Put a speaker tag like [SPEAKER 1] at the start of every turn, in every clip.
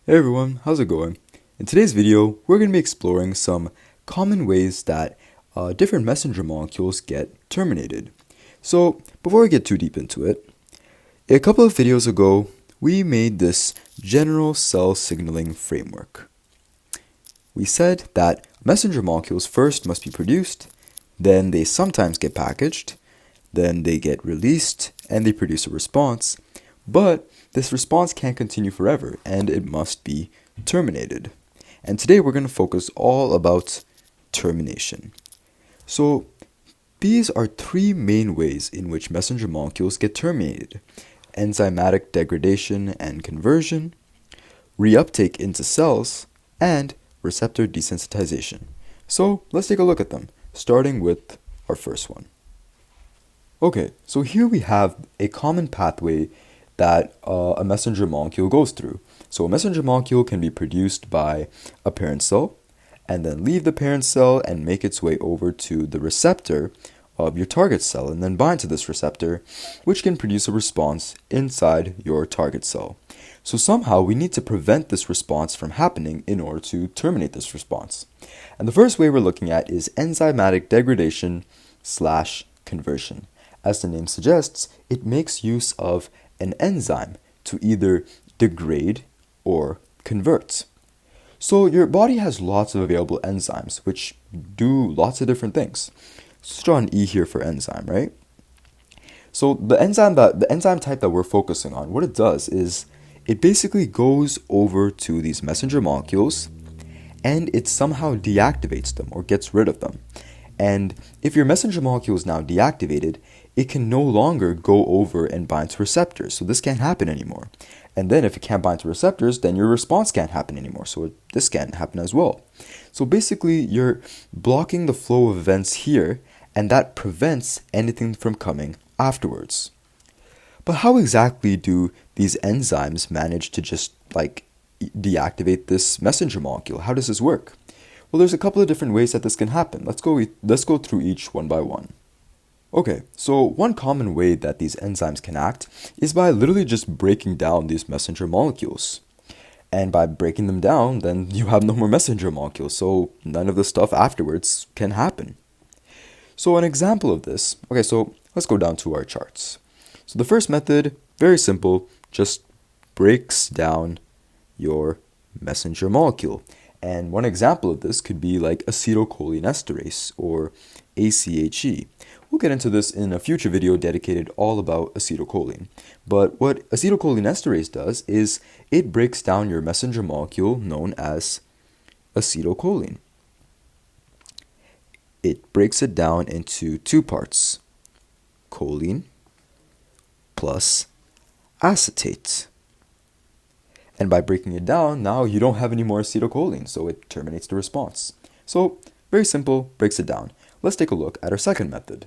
[SPEAKER 1] Hey everyone, how's it going? In today's video, we're going to be exploring some common ways that different messenger molecules get terminated. So, before we get too deep into it, a couple of videos ago, we made this general cell signaling framework. We said that messenger molecules first must be produced, then they sometimes get packaged, then they get released, and they produce a response, but this response can't continue forever, and it must be terminated. And today we're going to focus all about termination. So these are three main ways in which messenger molecules get terminated: enzymatic degradation and conversion, reuptake into cells, and receptor desensitization. So let's take a look at them, starting with our first one. Okay, so here we have a common pathway that a messenger molecule goes through. So a messenger molecule can be produced by a parent cell and then leave the parent cell and make its way over to the receptor of your target cell and then bind to this receptor, which can produce a response inside your target cell. So somehow we need to prevent this response from happening in order to terminate this response. And the first way we're looking at is enzymatic degradation / conversion. As the name suggests, it makes use of an enzyme to either degrade or convert. So your body has lots of available enzymes which do lots of different things. Let's draw an E here for enzyme, right? So the enzyme type that we're focusing on, what it does is it basically goes over to these messenger molecules and it somehow deactivates them or gets rid of them. And if your messenger molecule is now deactivated, it can no longer go over and bind to receptors. So this can't happen anymore. And then if it can't bind to receptors, then your response can't happen anymore. So this can't happen as well. So basically, you're blocking the flow of events here, and that prevents anything from coming afterwards. But how exactly do these enzymes manage to just deactivate this messenger molecule? How does this work? Well, there's a couple of different ways that this can happen. Let's go through each one by one. Okay, so one common way that these enzymes can act is by literally just breaking down these messenger molecules. And by breaking them down, then you have no more messenger molecules, so none of the stuff afterwards can happen. So an example of this, okay, so let's go down to our charts. So the first method, very simple, just breaks down your messenger molecule. And one example of this could be like acetylcholinesterase or ACHE. We'll get into this in a future video dedicated all about acetylcholine. But what acetylcholinesterase does is it breaks down your messenger molecule known as acetylcholine. It breaks it down into two parts: choline plus acetate. And by breaking it down, now you don't have any more acetylcholine, so it terminates the response. So, very simple, breaks it down. Let's take a look at our second method.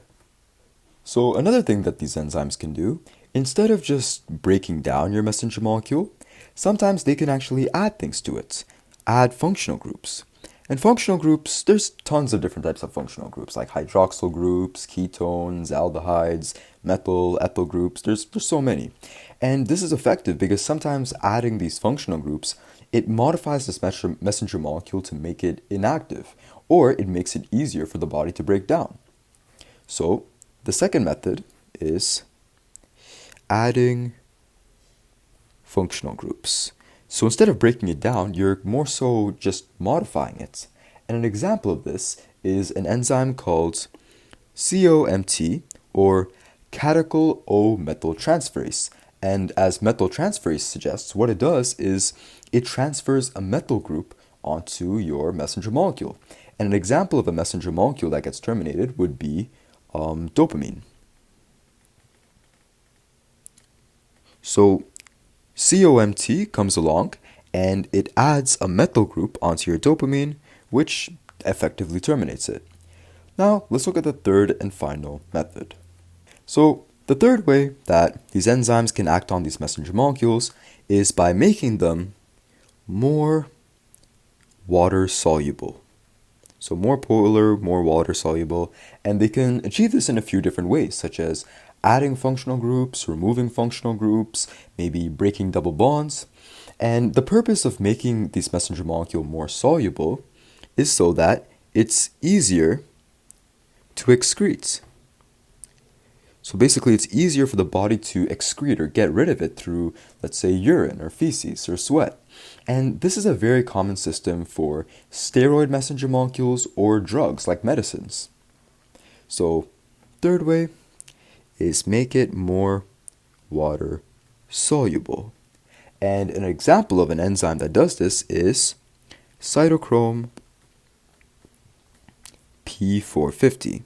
[SPEAKER 1] So another thing that these enzymes can do, instead of just breaking down your messenger molecule, sometimes they can actually add things to it, add functional groups. And functional groups, there's tons of different types of functional groups, like hydroxyl groups, ketones, aldehydes, methyl, ethyl groups. There's so many. And this is effective because sometimes adding these functional groups, it modifies this messenger molecule to make it inactive, or it makes it easier for the body to break down. So the second method is adding functional groups. So instead of breaking it down, you're more so just modifying it. And an example of this is an enzyme called COMT, or catechol O methyltransferase. And as methyltransferase suggests, what it does is it transfers a methyl group onto your messenger molecule. And an example of a messenger molecule that gets terminated would be dopamine. So COMT comes along and it adds a methyl group onto your dopamine, which effectively terminates it. Now, let's look at the third and final method. So the third way that these enzymes can act on these messenger molecules is by making them more water soluble. So more polar, more water soluble, and they can achieve this in a few different ways, such as adding functional groups, removing functional groups, maybe breaking double bonds. And the purpose of making this messenger molecule more soluble is so that it's easier to excrete. So basically, it's easier for the body to excrete or get rid of it through, let's say, urine or feces or sweat. And this is a very common system for steroid messenger molecules or drugs like medicines. So, third way is make it more water soluble. And an example of an enzyme that does this is cytochrome P450,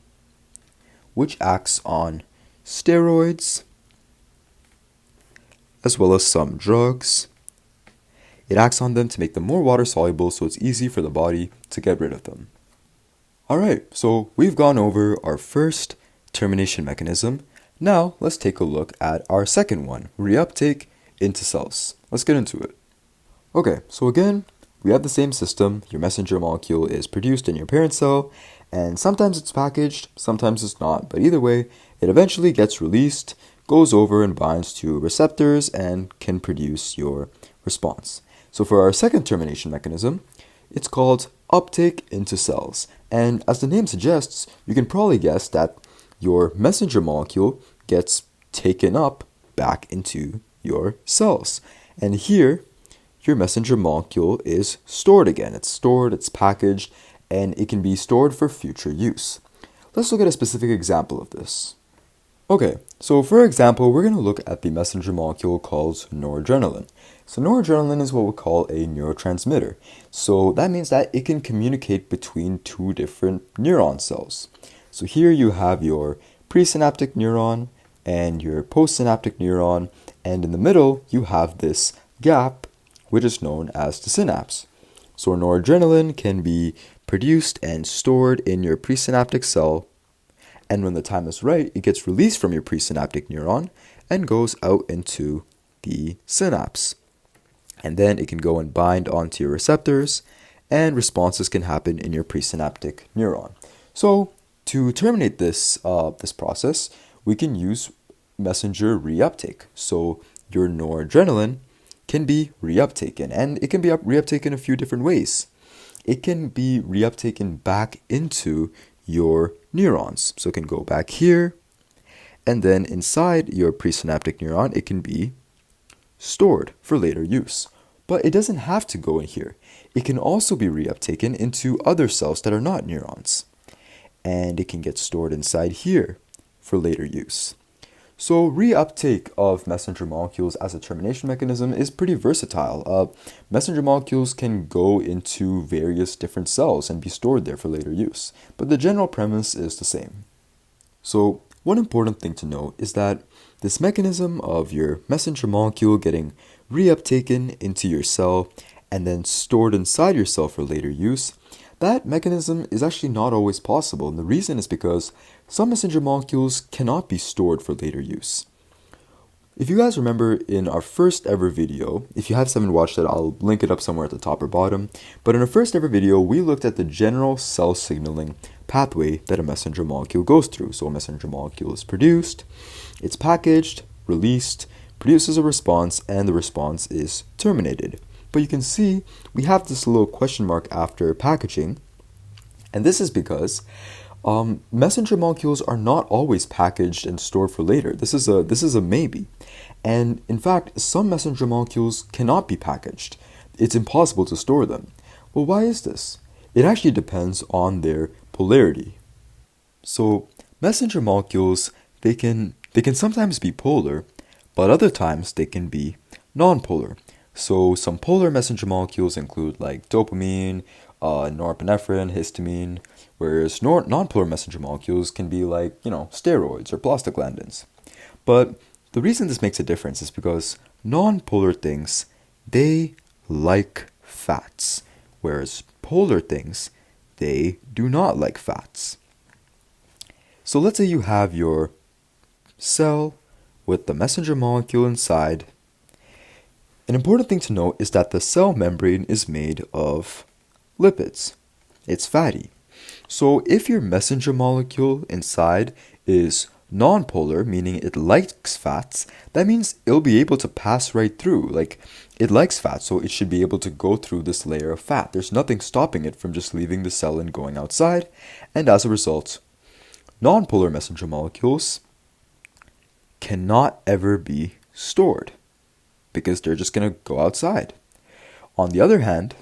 [SPEAKER 1] which acts on steroids as well as some drugs. It acts on them to make them more water soluble so it's easy for the body to get rid of them. Alright, so we've gone over our first termination mechanism. Now let's take a look at our second one, reuptake into cells. Let's get into it. Okay, so again, we have the same system. Your messenger molecule is produced in your parent cell, and sometimes it's packaged, sometimes it's not, but either way, it eventually gets released, goes over and binds to receptors, and can produce your response. So for our second termination mechanism, it's called uptake into cells. And as the name suggests, you can probably guess that your messenger molecule gets taken up back into your cells. And here, your messenger molecule is stored again. It's stored, it's packaged, and it can be stored for future use. Let's look at a specific example of this. Okay, so for example, we're going to look at the messenger molecule called noradrenaline. So noradrenaline is what we call a neurotransmitter. So that means that it can communicate between two different neuron cells. So here you have your presynaptic neuron and your postsynaptic neuron, and in the middle you have this gap, which is known as the synapse. So noradrenaline can be produced and stored in your presynaptic cell, and when the time is right, it gets released from your presynaptic neuron and goes out into the synapse. And then it can go and bind onto your receptors, and responses can happen in your presynaptic neuron. So to terminate this process, we can use messenger reuptake. So your noradrenaline can be reuptaken, and it can be reuptaken a few different ways. It can be reuptaken back into your neurons. So it can go back here, and then inside your presynaptic neuron, it can be stored for later use. But it doesn't have to go in here. It can also be reuptaken into other cells that are not neurons. And it can get stored inside here for later use. So reuptake of messenger molecules as a termination mechanism is pretty versatile. Messenger molecules can go into various different cells and be stored there for later use. But the general premise is the same. So one important thing to note is that this mechanism of your messenger molecule getting reuptaken into your cell and then stored inside your cell for later use, that mechanism is actually not always possible. And the reason is because some messenger molecules cannot be stored for later use. If you guys remember in our first ever video, if you haven't watched it, I'll link it up somewhere at the top or bottom. But in our first ever video, we looked at the general cell signaling pathway that a messenger molecule goes through. So a messenger molecule is produced, it's packaged, released, produces a response, and the response is terminated. But you can see we have this little question mark after packaging, and this is because messenger molecules are not always packaged and stored for later. This is a maybe. And in fact, some messenger molecules cannot be packaged. It's impossible to store them. Well, why is this? It actually depends on their polarity. So messenger molecules, they can sometimes be polar, but other times they can be nonpolar. So some polar messenger molecules include like dopamine, norepinephrine, histamine, whereas nonpolar messenger molecules can be like, steroids or prostaglandins. But the reason this makes a difference is because nonpolar things, they like fats, whereas polar things, they do not like fats. So let's say you have your cell with the messenger molecule inside. An important thing to note is that the cell membrane is made of lipids. It's fatty. So if your messenger molecule inside is non-polar, meaning it likes fats, that means it'll be able to pass right through. Like, it likes fat, so it should be able to go through this layer of fat. There's nothing stopping it from just leaving the cell and going outside, and as a result, non-polar messenger molecules cannot ever be stored because they're just going to go outside. On the other hand,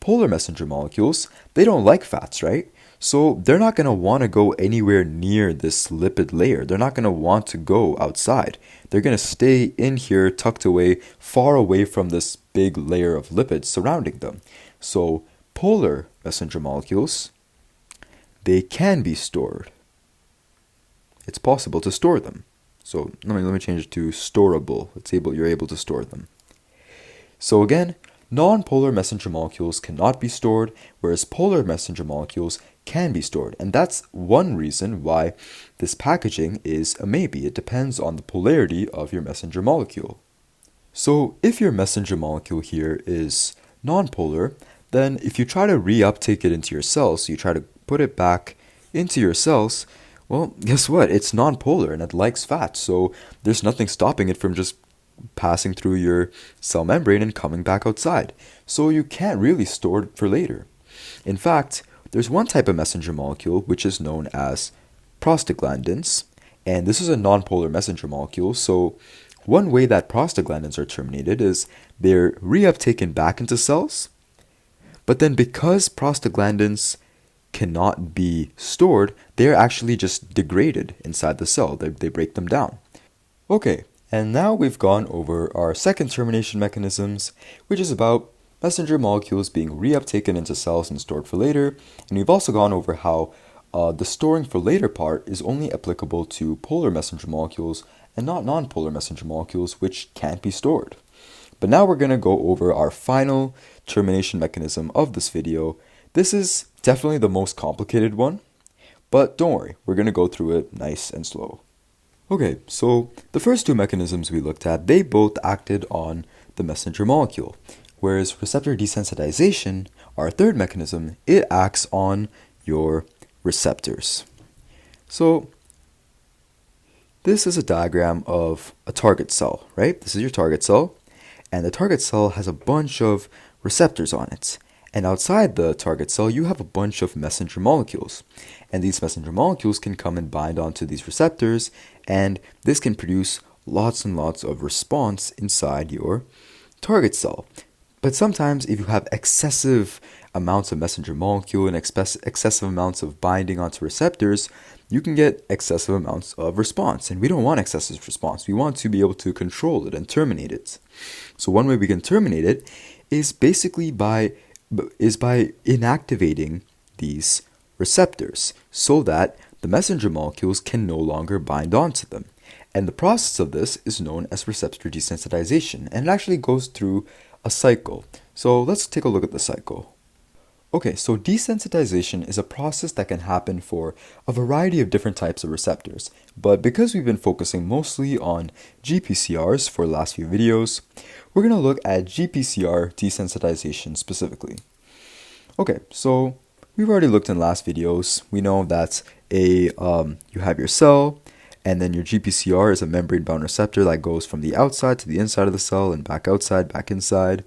[SPEAKER 1] polar messenger molecules, they don't like fats, right? So they're not going to want to go anywhere near this lipid layer. They're not going to want to go outside. They're going to stay in here, tucked away, far away from this big layer of lipids surrounding them. So polar messenger molecules, they can be stored. It's possible to store them. So let me change it to storable. You're able to store them. So again, non-polar messenger molecules cannot be stored, whereas polar messenger molecules can be stored. And that's one reason why this packaging is a maybe. It depends on the polarity of your messenger molecule. So if your messenger molecule here is non-polar, then if you try to reuptake it into your cells, so you try to put it back into your cells, well, guess what? It's non-polar and it likes fat, so there's nothing stopping it from just passing through your cell membrane and coming back outside. So you can't really store it for later. In fact, there's one type of messenger molecule which is known as prostaglandins, and this is a non-polar messenger molecule. So one way that prostaglandins are terminated is they're reuptaken back into cells, but then because prostaglandins cannot be stored, they're actually just degraded inside the cell. They break them down. Okay, and now we've gone over our second termination mechanisms, which is about messenger molecules being reuptaken into cells and stored for later. And we've also gone over how the storing for later part is only applicable to polar messenger molecules and not non-polar messenger molecules, which can't be stored. But now we're going to go over our final termination mechanism of this video. This is definitely the most complicated one, but don't worry, we're going to go through it nice and slow. Okay, so the first two mechanisms we looked at, they both acted on the messenger molecule, whereas receptor desensitization, our third mechanism, it acts on your receptors. So this is a diagram of a target cell, right? This is your target cell, and the target cell has a bunch of receptors on it. And outside the target cell, you have a bunch of messenger molecules. And these messenger molecules can come and bind onto these receptors, and this can produce lots and lots of response inside your target cell. But sometimes if you have excessive amounts of messenger molecule and excessive amounts of binding onto receptors, you can get excessive amounts of response. And we don't want excessive response. We want to be able to control it and terminate it. So one way we can terminate it is basically by inactivating these receptors so that the messenger molecules can no longer bind onto them. And the process of this is known as receptor desensitization, and it actually goes through a cycle. So let's take a look at the cycle. Okay, so desensitization is a process that can happen for a variety of different types of receptors, but because we've been focusing mostly on GPCRs for the last few videos, we're going to look at GPCR desensitization specifically. Okay, so we've already looked in last videos. We know that you have your cell, and then your GPCR is a membrane-bound receptor that goes from the outside to the inside of the cell and back outside, back inside.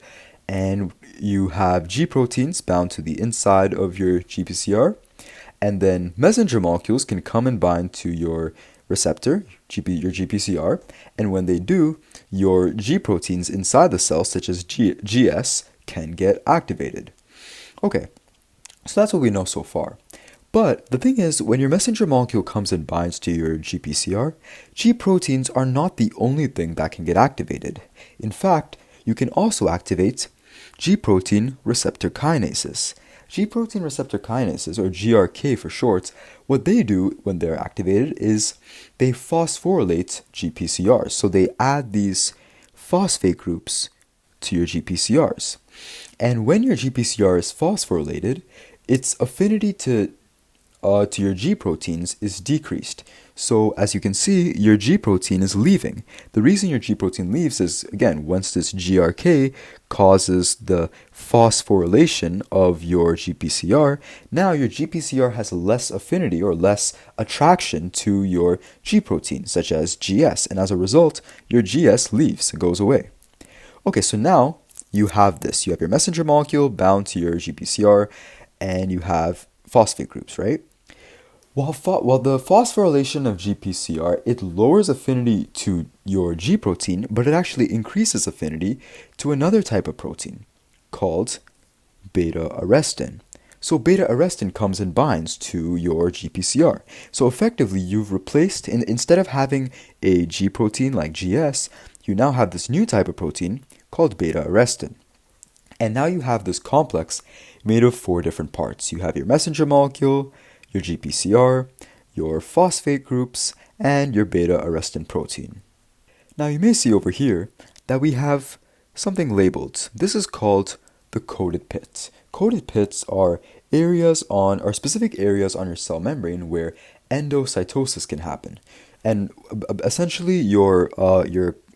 [SPEAKER 1] And you have G proteins bound to the inside of your GPCR. And then messenger molecules can come and bind to your receptor, your GPCR. And when they do, your G proteins inside the cell, such as GS, can get activated. Okay, so that's what we know so far. But the thing is, when your messenger molecule comes and binds to your GPCR, G proteins are not the only thing that can get activated. In fact, you can also activate G protein receptor kinases. G protein receptor kinases, or GRK for short, what they do when they're activated is they phosphorylate GPCRs. So they add these phosphate groups to your GPCRs. And when your GPCR is phosphorylated, its affinity to to your G proteins is decreased. So as you can see, your G protein is leaving. The reason your G protein leaves is, again, once this GRK causes the phosphorylation of your GPCR, now your GPCR has less affinity or less attraction to your G protein, such as GS, and as a result, your GS leaves, goes away. Okay, so now you have this. You have your messenger molecule bound to your GPCR, and you have phosphate groups, right? While the phosphorylation of GPCR, it lowers affinity to your G protein, but it actually increases affinity to another type of protein called beta-arrestin. So beta-arrestin comes and binds to your GPCR. So effectively, you've replaced, instead of having a G protein like GS, you now have this new type of protein called beta-arrestin. And now you have this complex made of 4 different parts. You have your messenger molecule, your GPCR, your phosphate groups, and your beta-arrestin protein. Now you may see over here that we have something labeled. This is called the coated pit. Coated pits are specific areas on your cell membrane where endocytosis can happen. And essentially your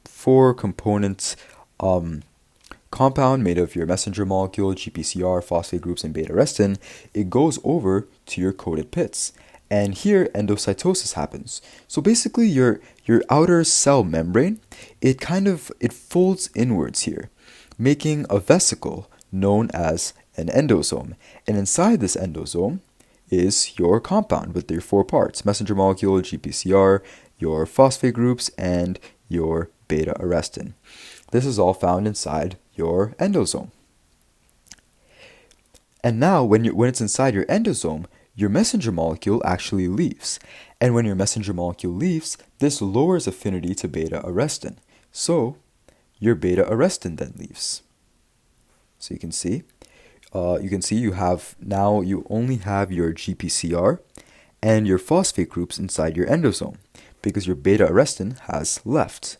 [SPEAKER 1] 4-component compound made of your messenger molecule, GPCR, phosphate groups, and beta-arrestin, it goes over to your coated pits. And here, endocytosis happens. So basically, your outer cell membrane, it folds inwards here, making a vesicle known as an endosome. And inside this endosome is your compound with your 4 parts, messenger molecule, GPCR, your phosphate groups, and your beta-arrestin. This is all found inside your endosome. And now, when it's inside your endosome, your messenger molecule actually leaves. And when your messenger molecule leaves, this lowers affinity to beta-arrestin. So, your beta-arrestin then leaves. So you can see you only have your GPCR and your phosphate groups inside your endosome because your beta-arrestin has left.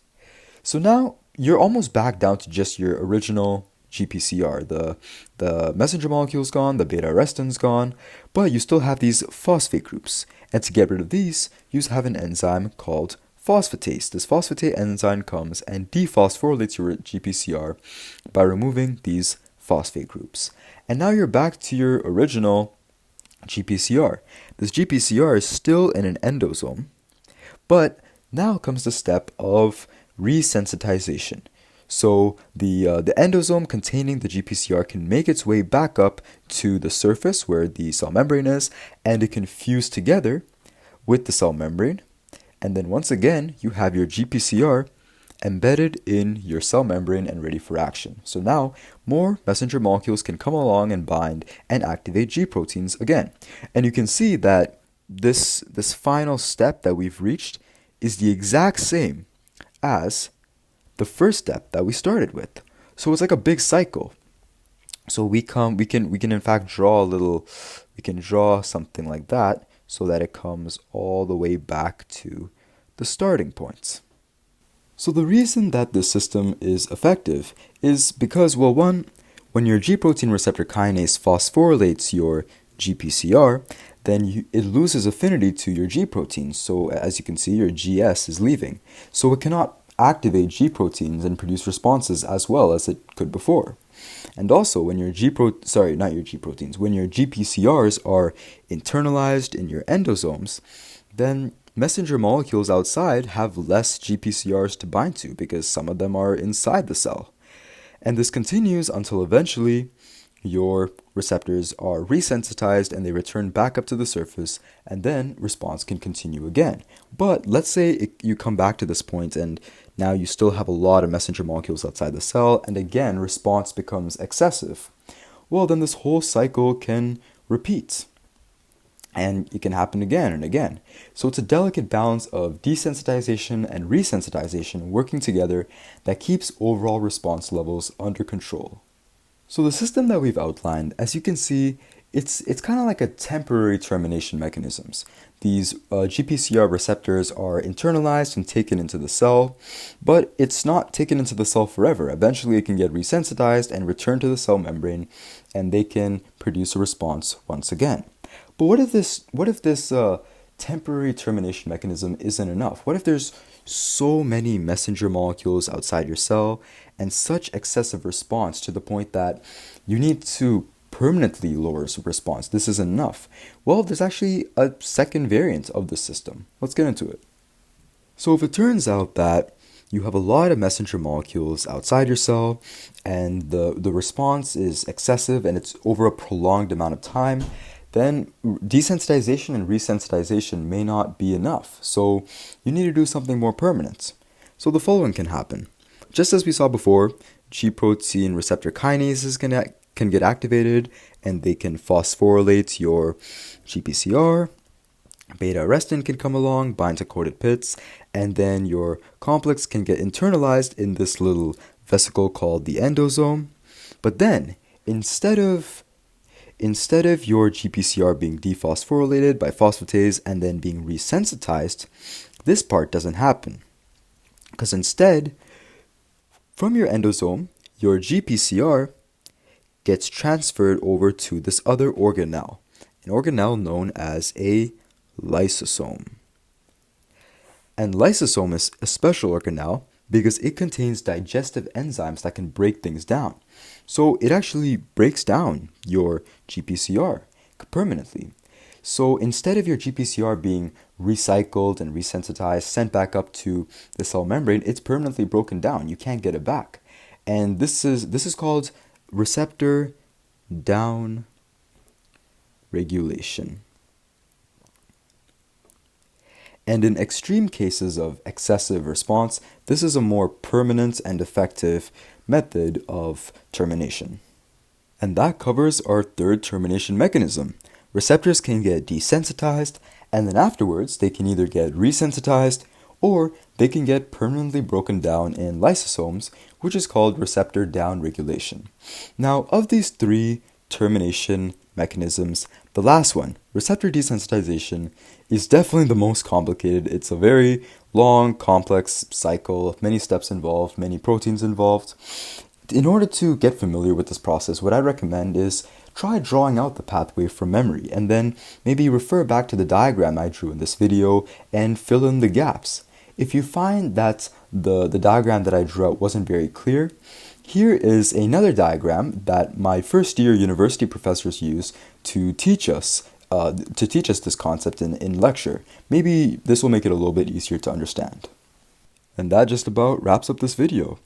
[SPEAKER 1] So now you're almost back down to just your original GPCR. The messenger molecule's gone, the beta-arrestin's gone, but you still have these phosphate groups. And to get rid of these, you have an enzyme called phosphatase. This phosphatase enzyme comes and dephosphorylates your GPCR by removing these phosphate groups. And now you're back to your original GPCR. This GPCR is still in an endosome, but now comes the step of resensitization. So the endosome containing the GPCR can make its way back up to the surface where the cell membrane is, and it can fuse together with the cell membrane. And then once again, you have your GPCR embedded in your cell membrane and ready for action. So now more messenger molecules can come along and bind and activate G proteins again. And you can see that this final step that we've reached is the exact same as the first step that we started with. So it's like a big cycle. So we can in fact draw something like that so that it comes all the way back to the starting points. So the reason that this system is effective is because, well, one, when your G protein receptor kinase phosphorylates your GPCR, then it loses affinity to your G protein. So as you can see, your GS is leaving. So it cannot activate G proteins and produce responses as well as it could before. And also, when your when your GPCRs are internalized in your endosomes, then messenger molecules outside have less GPCRs to bind to because some of them are inside the cell. And this continues until eventually your receptors are resensitized and they return back up to the surface, and then response can continue again. But let's say you come back to this point and now you still have a lot of messenger molecules outside the cell, and again response becomes excessive. Well, then this whole cycle can repeat. And it can happen again and again. So it's a delicate balance of desensitization and resensitization working together that keeps overall response levels under control. So the system that we've outlined, as you can see, it's kind of like a temporary termination mechanisms. These GPCR receptors are internalized and taken into the cell, but it's not taken into the cell forever. Eventually it can get resensitized and return to the cell membrane, and they can produce a response once again. But what if this temporary termination mechanism isn't enough? What if there's so many messenger molecules outside your cell and such excessive response to the point that you need to permanently lower response? This isn't enough. Well, there's actually a second variant of the system. Let's get into it. So if it turns out that you have a lot of messenger molecules outside your cell and the response is excessive and it's over a prolonged amount of time, then desensitization and resensitization may not be enough. So you need to do something more permanent. So the following can happen. Just as we saw before, G protein receptor kinases can get activated and they can phosphorylate your GPCR. Beta-arrestin can come along, bind to coated pits, and then your complex can get internalized in this little vesicle called the endosome. But then, instead of your GPCR being dephosphorylated by phosphatase and then being resensitized, this part doesn't happen. Because instead, from your endosome, your GPCR gets transferred over to this other organelle, an organelle known as a lysosome. And lysosome is a special organelle because it contains digestive enzymes that can break things down. So it actually breaks down your GPCR permanently. So instead of your GPCR being recycled and resensitized, sent back up to the cell membrane, it's permanently broken down. You can't get it back. And this is called receptor down regulation. And in extreme cases of excessive response, this is a more permanent and effective method of termination. And that covers our third termination mechanism. Receptors can get desensitized, and then afterwards they can either get resensitized or they can get permanently broken down in lysosomes, which is called receptor downregulation. Now, of these three termination mechanisms, the last one, receptor desensitization, is definitely the most complicated. It's a very long, complex cycle, many steps involved, many proteins involved. In order to get familiar with this process, what I recommend is try drawing out the pathway from memory and then maybe refer back to the diagram I drew in this video and fill in the gaps. If you find that the diagram that I drew out wasn't very clear, here is another diagram that my first year university professors use to teach us this concept in lecture. Maybe this will make it a little bit easier to understand. And that just about wraps up this video.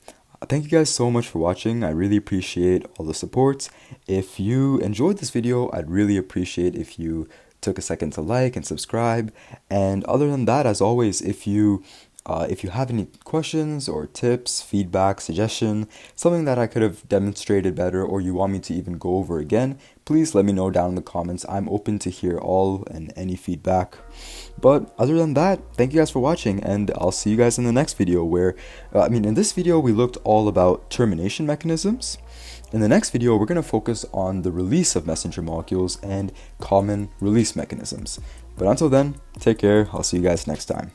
[SPEAKER 1] Thank you guys so much for watching. I really appreciate all the support. If you enjoyed this video, I'd really appreciate if you took a second to like and subscribe. And other than that, as always, if you have any questions or tips, feedback, suggestion, something that I could have demonstrated better or you want me to even go over again, please let me know down in the comments. I'm open to hear all and any feedback. But other than that, thank you guys for watching, and I'll see you guys in the next video where, in this video we looked all about termination mechanisms. In the next video, we're going to focus on the release of messenger molecules and common release mechanisms. But until then, take care. I'll see you guys next time.